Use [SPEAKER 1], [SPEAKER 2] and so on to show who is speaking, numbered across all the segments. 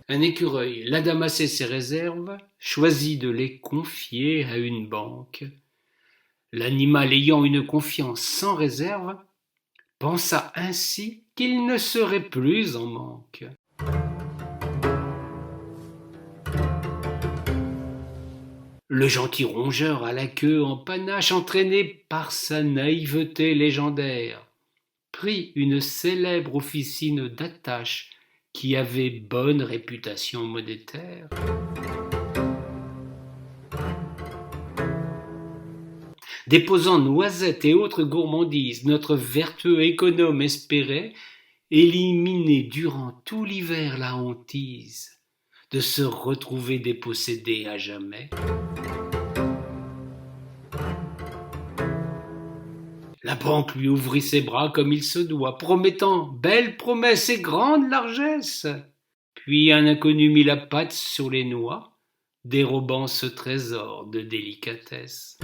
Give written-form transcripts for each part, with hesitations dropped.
[SPEAKER 1] Un écureuil l'a damassé ses réserves, choisit de les confier à une banque. L'animal ayant une confiance sans réserve, pensa ainsi qu'il ne serait plus en manque. Le gentil rongeur à la queue en panache, entraîné par sa naïveté légendaire, prit une célèbre officine d'attache qui avait bonne réputation monétaire. Déposant noisettes et autres gourmandises, notre vertueux économe espérait éliminer durant tout l'hiver la hantise de se retrouver dépossédé à jamais. La banque lui ouvrit ses bras comme il se doit, promettant belle promesse et grande largesse. Puis un inconnu mit la patte sur les noix, dérobant ce trésor de délicatesse.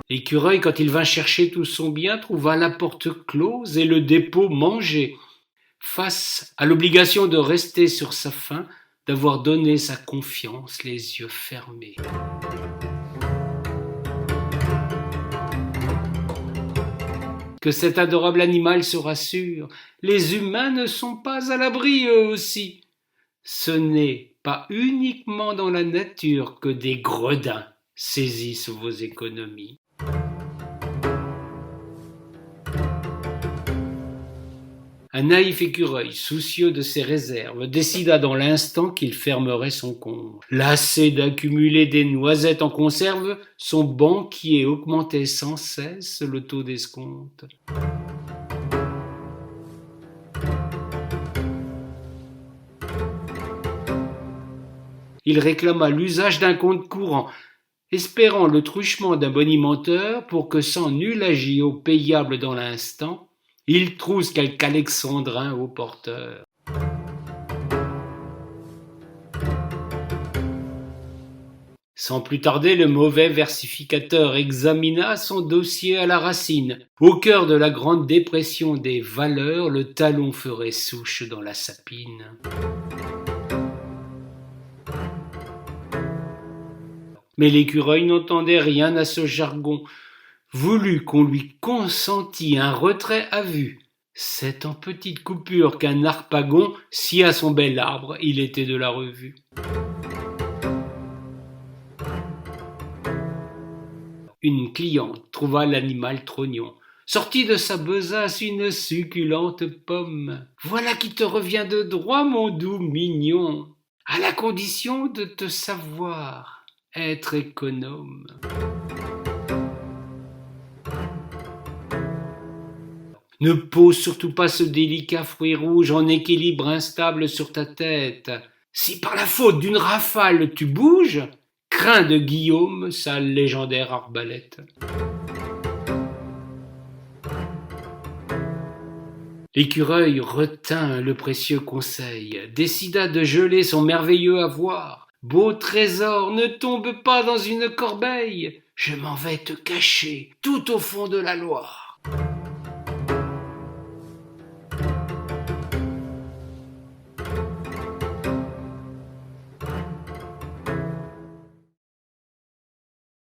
[SPEAKER 1] L'écureuil, quand il vint chercher tout son bien, trouva la porte close et le dépôt mangé. Face à l'obligation de rester sur sa faim, d'avoir donné sa confiance les yeux fermés. Que cet adorable animal se rassure, les humains ne sont pas à l'abri eux aussi. Ce n'est pas uniquement dans la nature que des gredins saisissent vos économies. Un naïf écureuil, soucieux de ses réserves, décida dans l'instant qu'il fermerait son compte. Lassé d'accumuler des noisettes en conserve, son banquier augmentait sans cesse le taux d'escompte. Il réclama l'usage d'un compte courant, espérant le truchement d'un bonimenteur pour que sans nul agio payable dans l'instant, il trousse quelque alexandrin au porteur. Sans plus tarder, le mauvais versificateur examina son dossier à la racine. Au cœur de la grande dépression des valeurs, le talon ferait souche dans la sapine. Mais l'écureuil n'entendait rien à ce jargon, voulut qu'on lui consentît un retrait à vue. C'est en petite coupure qu'un harpagon scia son bel arbre, il était de la revue. Une cliente trouva l'animal trognon, sortit de sa besace une succulente pomme. Voilà qui te revient de droit, mon doux mignon, à la condition de te savoir être économe. Ne pose surtout pas ce délicat fruit rouge en équilibre instable sur ta tête. Si par la faute d'une rafale tu bouges, crains de Guillaume sa légendaire arbalète. L'écureuil retint le précieux conseil, décida de geler son merveilleux avoir. Beau trésor, ne tombe pas dans une corbeille, je m'en vais te cacher tout au fond de la Loire.